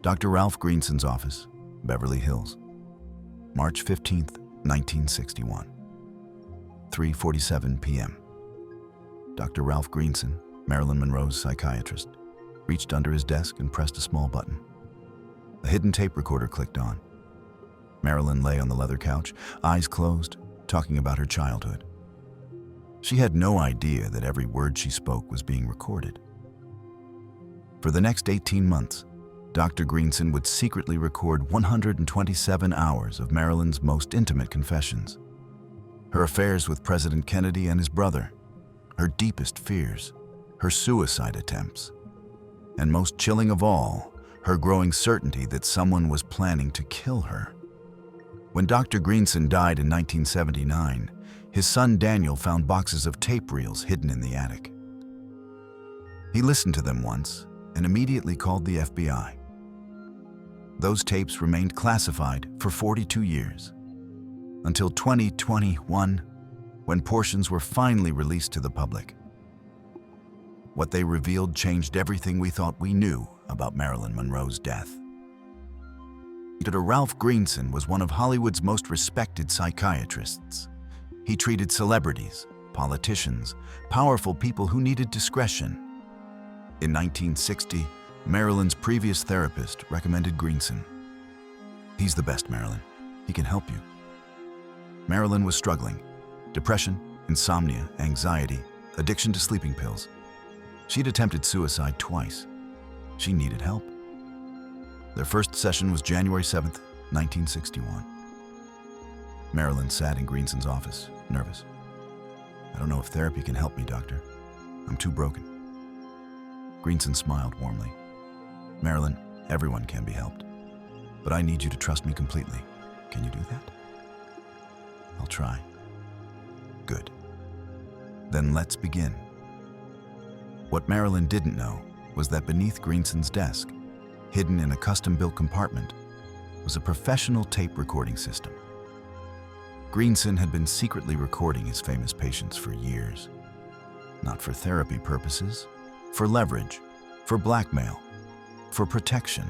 Dr. Ralph Greenson's office, Beverly Hills, March 15th, 1961, 3:47 p.m. Dr. Ralph Greenson, Marilyn Monroe's psychiatrist, reached under his desk and pressed a small button. A hidden tape recorder clicked on. Marilyn lay on the leather couch, eyes closed, talking about her childhood. She had no idea that every word she spoke was being recorded. For the next 18 months, Dr. Greenson would secretly record 127 hours of Marilyn's most intimate confessions. Her affairs with President Kennedy and his brother, her deepest fears, her suicide attempts, and most chilling of all, her growing certainty that someone was planning to kill her. When Dr. Greenson died in 1979, his son Daniel found boxes of tape reels hidden in the attic. He listened to them once and immediately called the FBI. Those tapes remained classified for 42 years, until 2021, when portions were finally released to the public. What they revealed changed everything we thought we knew about Marilyn Monroe's death. Dr. Ralph Greenson was one of Hollywood's most respected psychiatrists. He treated celebrities, politicians, powerful people who needed discretion. In 1960, Marilyn's previous therapist recommended Greenson. "He's the best, Marilyn. He can help you." Marilyn was struggling. Depression, insomnia, anxiety, addiction to sleeping pills. She'd attempted suicide twice. She needed help. Their first session was January 7th, 1961. Marilyn sat in Greenson's office, nervous. "I don't know if therapy can help me, doctor. I'm too broken." Greenson smiled warmly. "Marilyn, everyone can be helped. But I need you to trust me completely. Can you do that?" "I'll try." "Good. Then let's begin." What Marilyn didn't know was that beneath Greenson's desk, hidden in a custom-built compartment, was a professional tape recording system. Greenson had been secretly recording his famous patients for years. Not for therapy purposes, for leverage, for blackmail, for protection.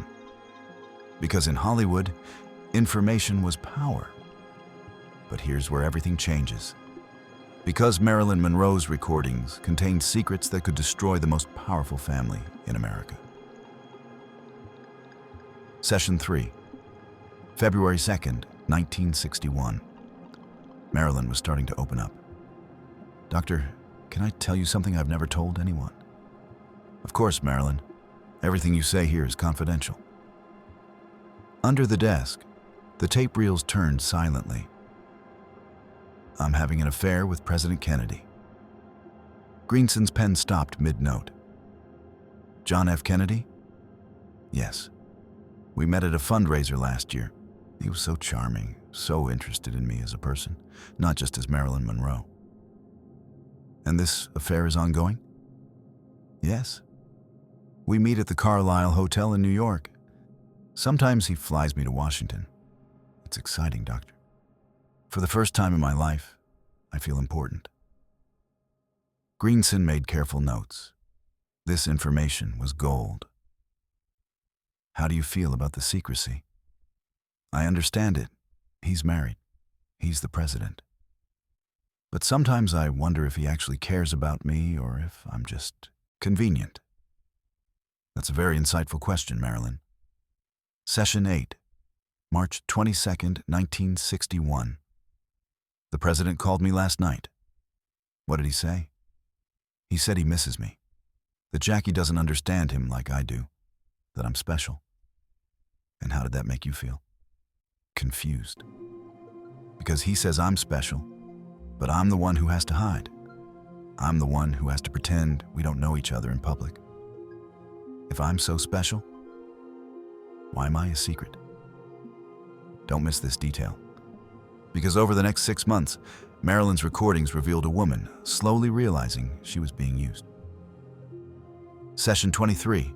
Because in Hollywood, information was power. But here's where everything changes. Because Marilyn Monroe's recordings contained secrets that could destroy the most powerful family in America. Session 3, February 2nd, 1961. Marilyn was starting to open up. "Doctor, can I tell you something I've never told anyone?" "Of course, Marilyn. Everything you say here is confidential." Under the desk, the tape reels turned silently. "I'm having an affair with President Kennedy." Greenson's pen stopped mid-note. "John F. Kennedy?" "Yes. We met at a fundraiser last year. He was so charming, so interested in me as a person, not just as Marilyn Monroe." "And this affair is ongoing?" "Yes. We meet at the Carlisle Hotel in New York. Sometimes he flies me to Washington. It's exciting, doctor. For the first time in my life, I feel important." Greenson made careful notes. This information was gold. "How do you feel about the secrecy?" "I understand it. He's married. He's the president. But sometimes I wonder if he actually cares about me or if I'm just convenient." "That's a very insightful question, Marilyn." Session 8, March 22nd, 1961. "The president called me last night." "What did he say?" "He said he misses me. That Jackie doesn't understand him like I do. That I'm special." "And how did that make you feel?" "Confused. Because he says I'm special, but I'm the one who has to hide. I'm the one who has to pretend we don't know each other in public. If I'm so special, why am I a secret?" Don't miss this detail. Because over the next 6 months, Marilyn's recordings revealed a woman slowly realizing she was being used. Session 23,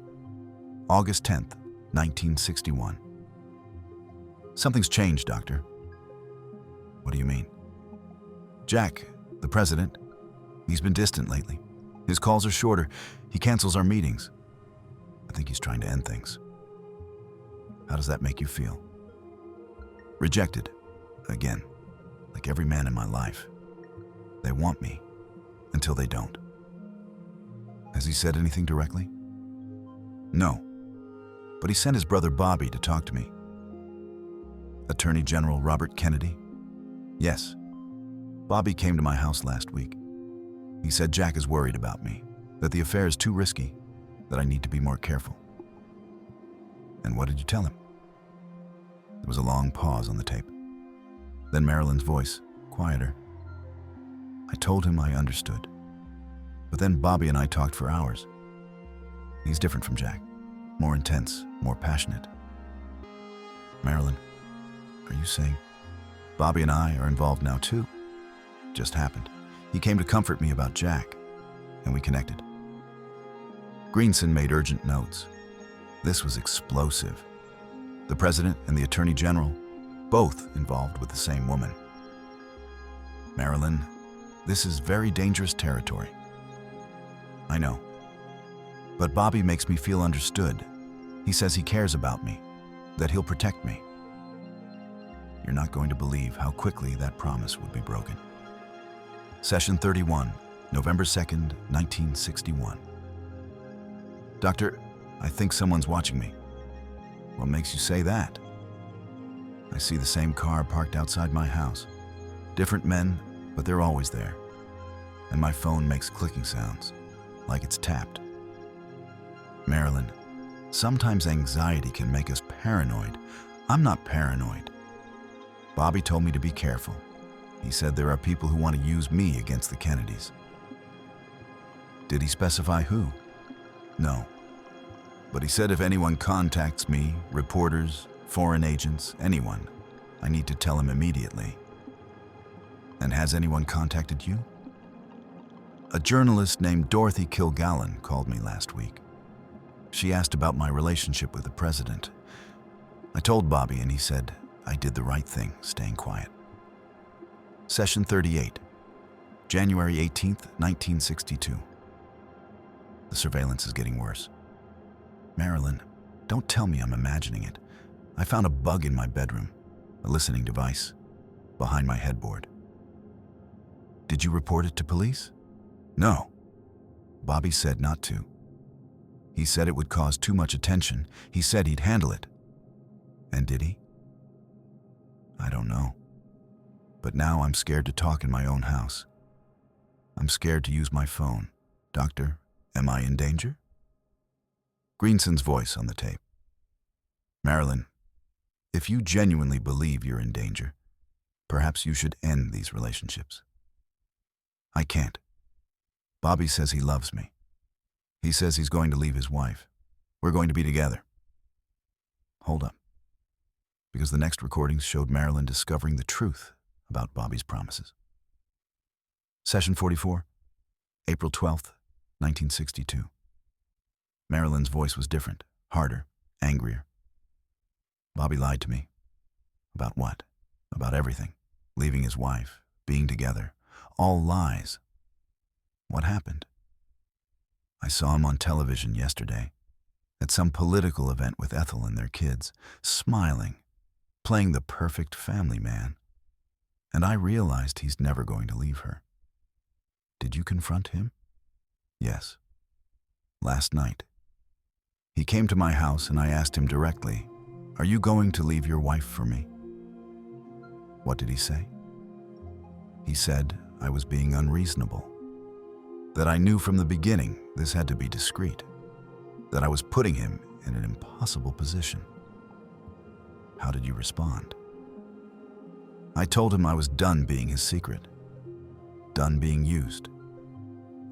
August 10th, 1961. "Something's changed, doctor." "What do you mean?" "Jack, the president, he's been distant lately. His calls are shorter. He cancels our meetings. I think he's trying to end things." How does that make you feel? Rejected. Again, like every man in my life. They want me until they don't. Has he said anything directly? No, but he sent his brother Bobby to talk to me. Attorney General Robert Kennedy? Yes. Bobby came to my house last week. He said Jack is worried about me, that the affair is too risky, that I need to be more careful. And what did you tell him? There was a long pause on the tape. Then Marilyn's voice, quieter. I told him I understood. But then Bobby and I talked for hours. He's different from Jack. More intense, more passionate. Marilyn, are you saying Bobby and I are involved now too? Just happened. He came to comfort me about Jack, and we connected. Greenson made urgent notes. This was explosive. The president and the attorney general, both involved with the same woman. Marilyn, this is very dangerous territory. I know. But Bobby makes me feel understood. He says he cares about me, that he'll protect me. You're not going to believe how quickly that promise would be broken. Session 31, November 2nd, 1961. Doctor, I think someone's watching me. What makes you say that? I see the same car parked outside my house. Different men, but they're always there. And my phone makes clicking sounds, like it's tapped. Marilyn, sometimes anxiety can make us paranoid. I'm not paranoid. Bobby told me to be careful. He said there are people who want to use me against the Kennedys. Did he specify who? No. But he said if anyone contacts me, reporters, foreign agents, anyone, I need to tell him immediately. And has anyone contacted you? A journalist named Dorothy Kilgallen called me last week. She asked about my relationship with the president. I told Bobby and he said I did the right thing, staying quiet. Session 38, January 18th, 1962. The surveillance is getting worse. Marilyn, don't tell me I'm imagining it. I found a bug in my bedroom, a listening device, behind my headboard. Did you report it to police? No. Bobby said not to. He said it would cause too much attention. He said he'd handle it. And did he? I don't know. But now I'm scared to talk in my own house. I'm scared to use my phone. Doctor, am I in danger? Greenson's voice on the tape. Marilyn, if you genuinely believe you're in danger, perhaps you should end these relationships. I can't. Bobby says he loves me. He says he's going to leave his wife. We're going to be together. Hold up. Because the next recordings showed Marilyn discovering the truth about Bobby's promises. Session 44, April 12th, 1962. Marilyn's voice was different, harder, angrier. Bobby lied to me. About what? About everything. Leaving his wife, being together. All lies. What happened? I saw him on television yesterday, at some political event with Ethel and their kids, smiling, playing the perfect family man. And I realized he's never going to leave her. Did you confront him? Yes. Last night. He came to my house and I asked him directly, "Are you going to leave your wife for me?" What did he say? He said I was being unreasonable, that I knew from the beginning this had to be discreet, that I was putting him in an impossible position. How did you respond? I told him I was done being his secret, done being used.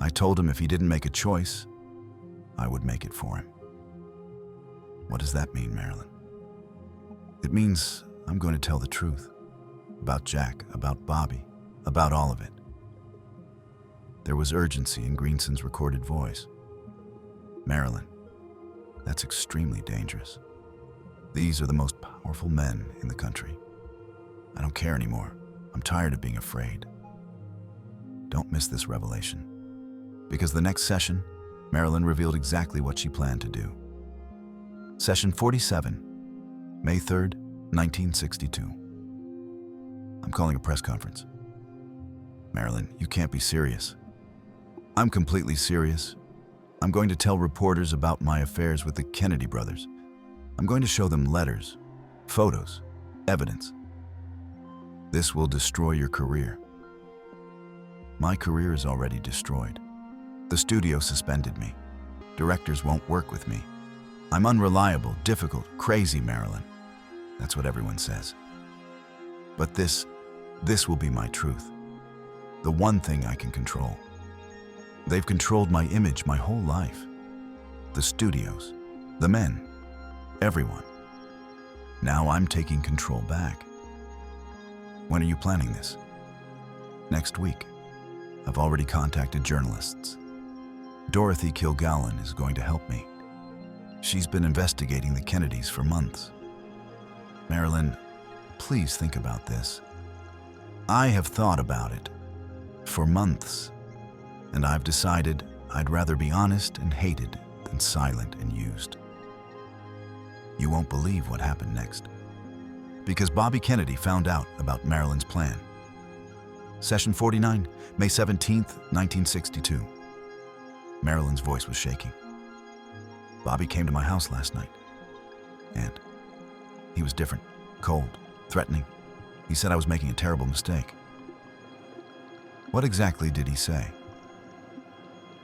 I told him if he didn't make a choice, I would make it for him. What does that mean, Marilyn? It means I'm going to tell the truth about Jack, about Bobby, about all of it. There was urgency in Greenson's recorded voice. Marilyn, that's extremely dangerous. These are the most powerful men in the country. I don't care anymore. I'm tired of being afraid. Don't miss this revelation. Because the next session, Marilyn revealed exactly what she planned to do. Session 47, May 3rd, 1962. I'm calling a press conference. Marilyn, you can't be serious. I'm completely serious. I'm going to tell reporters about my affairs with the Kennedy brothers. I'm going to show them letters, photos, evidence. This will destroy your career. My career is already destroyed. The studio suspended me. Directors won't work with me. I'm unreliable, difficult, crazy, Marilyn. That's what everyone says. But this will be my truth. The one thing I can control. They've controlled my image my whole life. The studios, the men, everyone. Now I'm taking control back. When are you planning this? Next week. I've already contacted journalists. Dorothy Kilgallen is going to help me. She's been investigating the Kennedys for months. Marilyn, please think about this. I have thought about it for months, and I've decided I'd rather be honest and hated than silent and used. You won't believe what happened next, because Bobby Kennedy found out about Marilyn's plan. Session 49, May 17th, 1962. Marilyn's voice was shaking. Bobby came to my house last night, and he was different, cold, threatening. He said I was making a terrible mistake. What exactly did he say?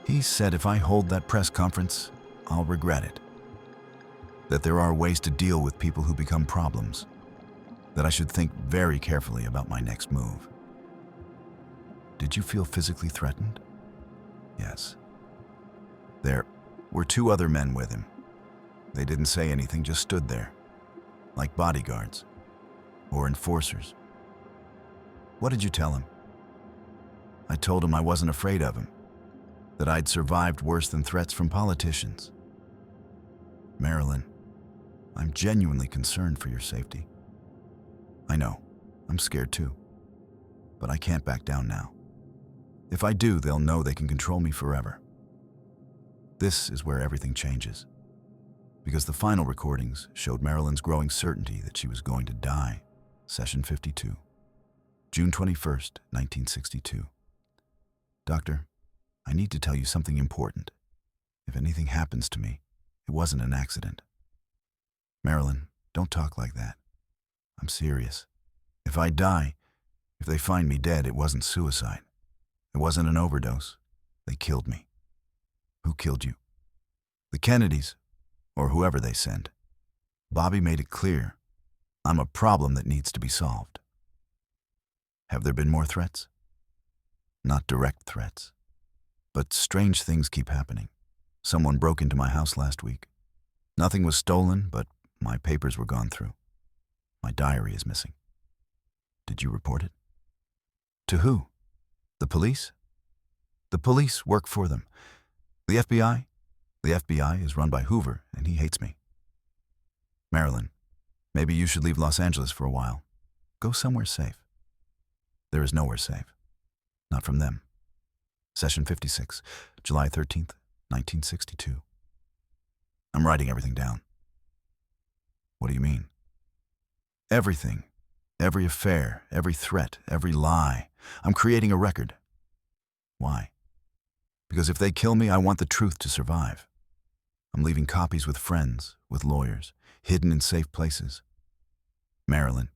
He said if I hold that press conference, I'll regret it. That there are ways to deal with people who become problems. That I should think very carefully about my next move. Did you feel physically threatened? Yes. There were 2 other men with him. They didn't say anything, just stood there, like bodyguards or enforcers. What did you tell him? I told him I wasn't afraid of him, that I'd survived worse than threats from politicians. Marilyn, I'm genuinely concerned for your safety. I know, I'm scared too, but I can't back down now. If I do, they'll know they can control me forever. This is where everything changes, because the final recordings showed Marilyn's growing certainty that she was going to die. Session 52, June 21st, 1962. Doctor, I need to tell you something important. If anything happens to me, it wasn't an accident. Marilyn, don't talk like that. I'm serious. If I die, if they find me dead, it wasn't suicide. It wasn't an overdose. They killed me. Who killed you? The Kennedys, or whoever they sent. Bobby made it clear. I'm a problem that needs to be solved. Have there been more threats? Not direct threats. But strange things keep happening. Someone broke into my house last week. Nothing was stolen, but my papers were gone through. My diary is missing. Did you report it? To who? The police? The police work for them. The FBI? The FBI is run by Hoover, and he hates me. Marilyn, maybe you should leave Los Angeles for a while. Go somewhere safe. There is nowhere safe. Not from them. Session 56, July 13th, 1962. I'm writing everything down. What do you mean? Everything. Every affair, every threat, every lie. I'm creating a record. Why? Because if they kill me, I want the truth to survive. I'm leaving copies with friends, with lawyers, hidden in safe places. Marilyn,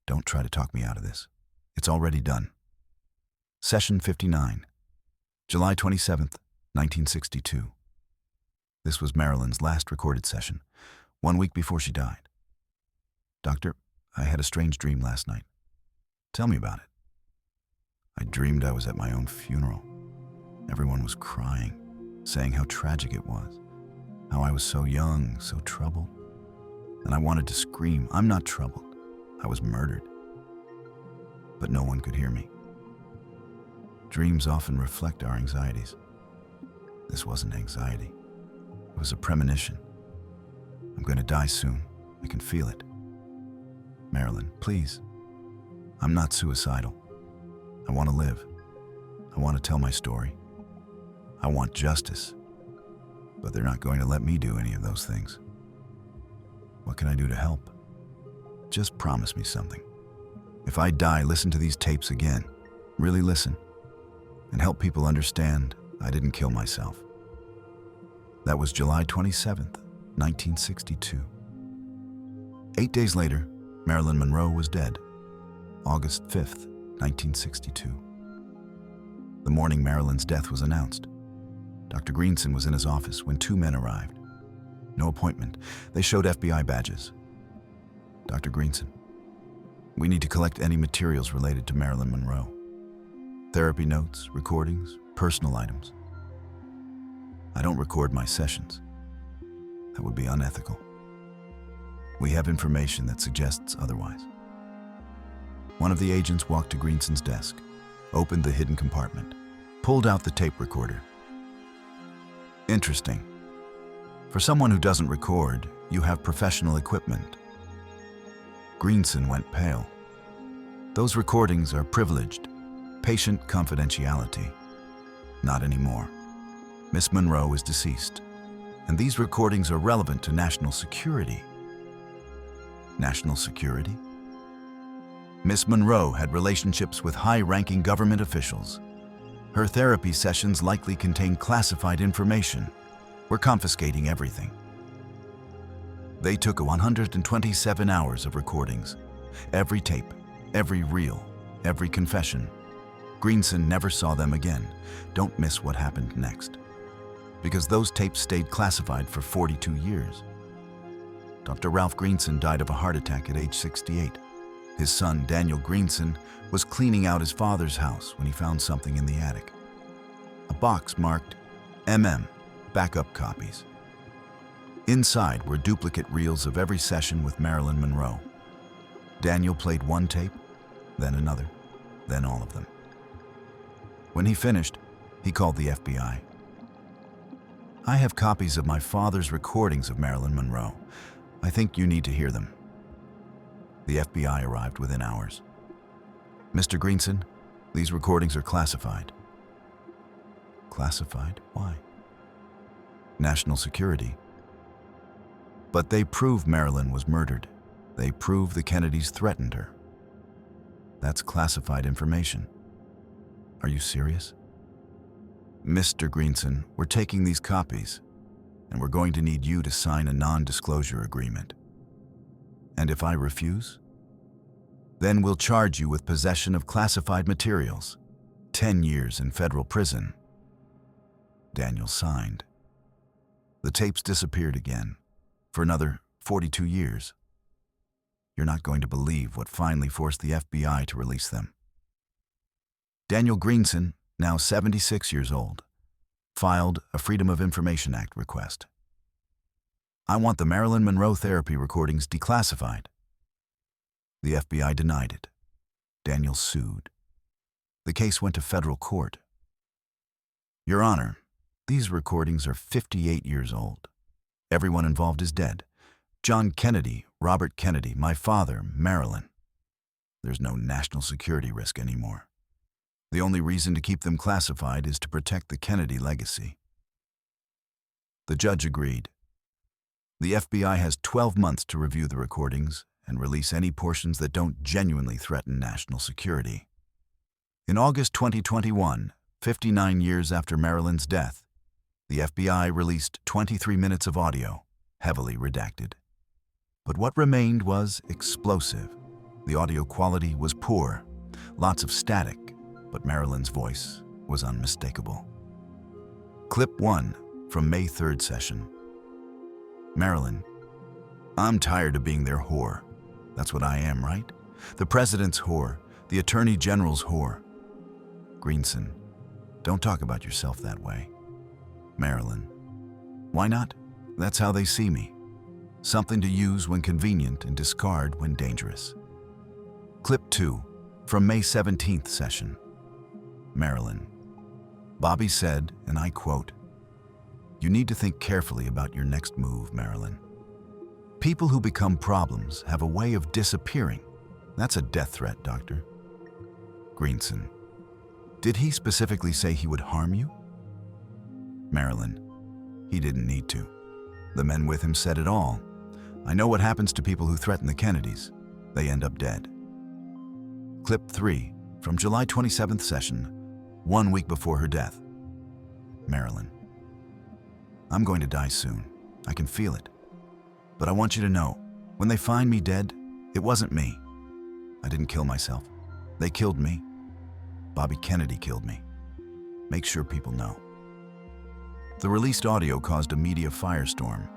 don't try to talk me out of this. It's already done. Session 59, July 27th, 1962. This was Marilyn's last recorded session, 1 week before she died. Doctor, I had a strange dream last night. Tell me about it. I dreamed I was at my own funeral. Everyone was crying, saying how tragic it was, how I was so young, so troubled. And I wanted to scream, I'm not troubled. I was murdered. But no one could hear me. Dreams often reflect our anxieties. This wasn't anxiety. It was a premonition. I'm going to die soon. I can feel it. Marilyn, please. I'm not suicidal. I want to live. I want to tell my story. I want justice. But they're not going to let me do any of those things. What can I do to help? Just promise me something. If I die, listen to these tapes again. Really listen. And help people understand I didn't kill myself. That was July 27th, 1962. 8 days later, Marilyn Monroe was dead. August 5th, 1962. The morning Marilyn's death was announced, Dr. Greenson was in his office when two men arrived. No appointment. They showed FBI badges. Dr. Greenson, we need to collect any materials related to Marilyn Monroe. Therapy notes, recordings, personal items. I don't record my sessions. That would be unethical. We have information that suggests otherwise. One of the agents walked to Greenson's desk, opened the hidden compartment, pulled out the tape recorder. Interesting. For someone who doesn't record, you have professional equipment. Greenson went pale. Those recordings are privileged, patient confidentiality. Not anymore. Miss Monroe is deceased, and these recordings are relevant to national security. National security? Miss Monroe had relationships with high-ranking government officials. Her therapy sessions likely contained classified information. We're confiscating everything. They took 127 hours of recordings. Every tape, every reel, every confession. Greenson never saw them again. Don't miss what happened next. Because those tapes stayed classified for 42 years. Dr. Ralph Greenson died of a heart attack at age 68. His son, Daniel Greenson, was cleaning out his father's house when he found something in the attic. A box marked MM, backup copies. Inside were duplicate reels of every session with Marilyn Monroe. Daniel played one tape, then another, then all of them. When he finished, he called the FBI. I have copies of my father's recordings of Marilyn Monroe. I think you need to hear them. The FBI arrived within hours. Mr. Greenson, these recordings are classified. Classified? Why? National security. But they prove Marilyn was murdered. They prove the Kennedys threatened her. That's classified information. Are you serious? Mr. Greenson, we're taking these copies, and we're going to need you to sign a non-disclosure agreement. And if I refuse, then we'll charge you with possession of classified materials, 10 years in federal prison. Daniel signed. The tapes disappeared again, for another 42 years. You're not going to believe what finally forced the FBI to release them. Daniel Greenson, now 76 years old, filed a Freedom of Information Act request. I want the Marilyn Monroe therapy recordings declassified. The FBI denied it. Daniel sued. The case went to federal court. Your Honor, these recordings are 58 years old. Everyone involved is dead. John Kennedy, Robert Kennedy, my father, Marilyn. There's no national security risk anymore. The only reason to keep them classified is to protect the Kennedy legacy. The judge agreed. The FBI has 12 months to review the recordings and release any portions that don't genuinely threaten national security. In August 2021, 59 years after Marilyn's death, the FBI released 23 minutes of audio, heavily redacted. But what remained was explosive. The audio quality was poor, lots of static, but Marilyn's voice was unmistakable. Clip 1 from May 3rd session. Marilyn, I'm tired of being their whore. That's what I am, right? The president's whore, the attorney general's whore. Greenson, don't talk about yourself that way. Marilyn, why not? That's how they see me. Something to use when convenient and discard when dangerous. Clip 2 from May 17th session. Marilyn, Bobby said, and I quote, "You need to think carefully about your next move, Marilyn. People who become problems have a way of disappearing. That's a death threat, Doctor." Greenson, did he specifically say he would harm you? Marilyn, he didn't need to. The men with him said it all. I know what happens to people who threaten the Kennedys. They end up dead. Clip 3 from July 27th session, 1 week before her death. Marilyn. I'm going to die soon. I can feel it. But I want you to know, when they find me dead, it wasn't me. I didn't kill myself. They killed me. Bobby Kennedy killed me. Make sure people know. The released audio caused a media firestorm.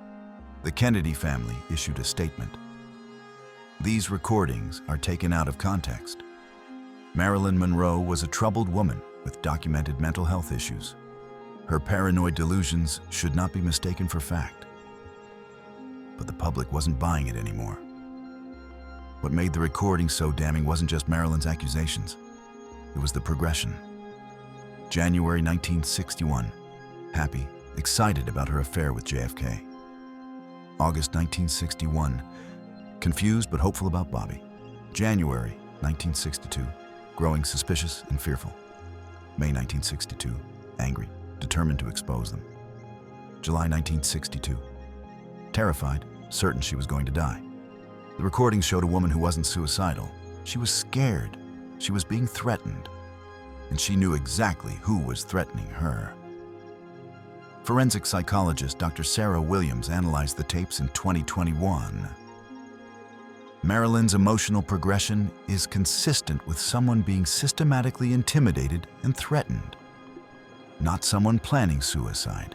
The Kennedy family issued a statement. These recordings are taken out of context. Marilyn Monroe was a troubled woman with documented mental health issues. Her paranoid delusions should not be mistaken for fact. But the public wasn't buying it anymore. What made the recording so damning wasn't just Marilyn's accusations. It was the progression. January 1961, happy, excited about her affair with JFK. August 1961, confused but hopeful about Bobby. January 1962, growing suspicious and fearful. May 1962, angry, determined to expose them. July 1962, terrified, certain she was going to die. The recordings showed a woman who wasn't suicidal. She was scared. She was being threatened. And she knew exactly who was threatening her. Forensic psychologist Dr. Sarah Williams analyzed the tapes in 2021. Marilyn's emotional progression is consistent with someone being systematically intimidated and threatened, not someone planning suicide.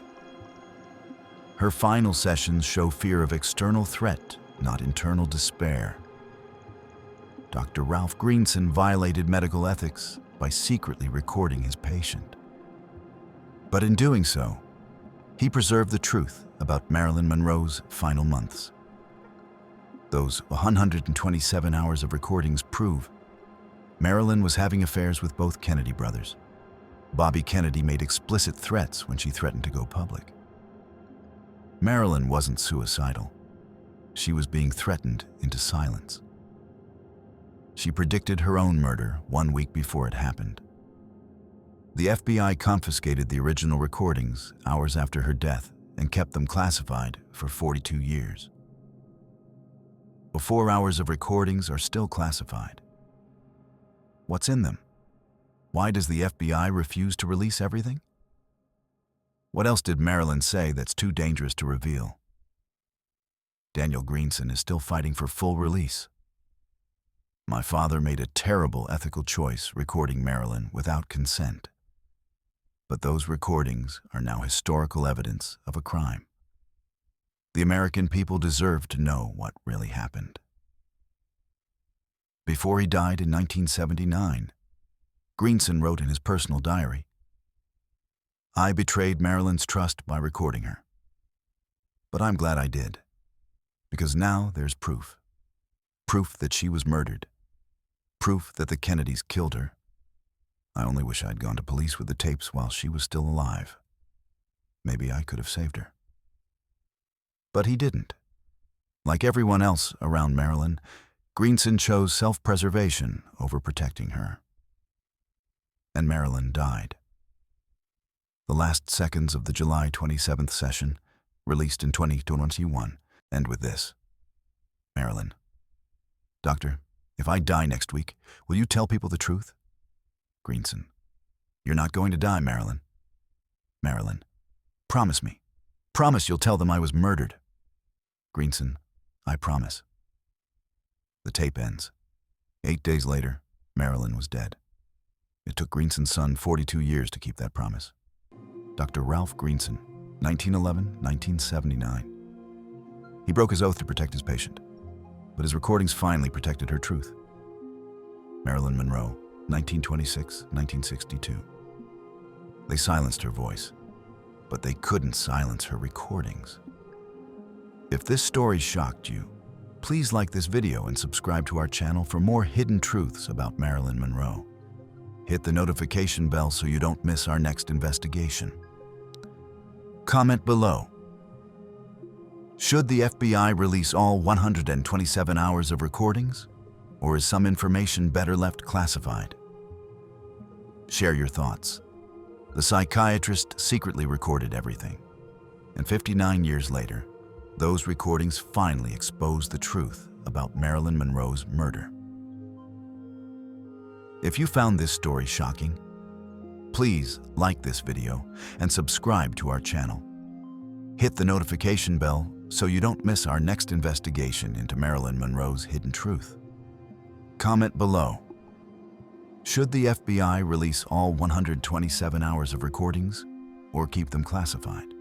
Her final sessions show fear of external threat, not internal despair. Dr. Ralph Greenson violated medical ethics by secretly recording his patient. But in doing so, he preserved the truth about Marilyn Monroe's final months. Those 127 hours of recordings prove Marilyn was having affairs with both Kennedy brothers. Bobby Kennedy made explicit threats when she threatened to go public. Marilyn wasn't suicidal. She was being threatened into silence. She predicted her own murder 1 week before it happened. The FBI confiscated the original recordings hours after her death and kept them classified for 42 years. The 4 hours of recordings are still classified. What's in them? Why does the FBI refuse to release everything? What else did Marilyn say that's too dangerous to reveal? Daniel Greenson is still fighting for full release. My father made a terrible ethical choice recording Marilyn without consent. But those recordings are now historical evidence of a crime. The American people deserve to know what really happened. Before he died in 1979, Greenson wrote in his personal diary, "I betrayed Marilyn's trust by recording her. But I'm glad I did, because now there's proof. Proof that she was murdered. Proof that the Kennedys killed her. I only wish I'd gone to police with the tapes while she was still alive. Maybe I could have saved her." But he didn't. Like everyone else around Marilyn, Greenson chose self-preservation over protecting her. And Marilyn died. The last seconds of the July 27th session, released in 2021, end with this. Marilyn. Doctor, if I die next week, will you tell people the truth? Greenson. You're not going to die, Marilyn. Marilyn. Promise me. Promise you'll tell them I was murdered. Greenson. I promise. The tape ends. 8 days later, Marilyn was dead. It took Greenson's son 42 years to keep that promise. Dr. Ralph Greenson, 1911-1979. He broke his oath to protect his patient, but his recordings finally protected her truth. Marilyn Monroe, 1926-1962. They silenced her voice, but they couldn't silence her recordings. If this story shocked you, please like this video and subscribe to our channel for more hidden truths about Marilyn Monroe. Hit the notification bell so you don't miss our next investigation. Comment below. Should the FBI release all 127 hours of recordings, or is some information better left classified? Share your thoughts. The psychiatrist secretly recorded everything, and 59 years later, Those recordings finally exposed the truth about Marilyn Monroe's murder. If you found this story shocking, please like this video and subscribe to our channel. Hit the notification bell so you don't miss our next investigation into Marilyn Monroe's hidden truth. Comment below. Should the FBI release all 127 hours of recordings or keep them classified?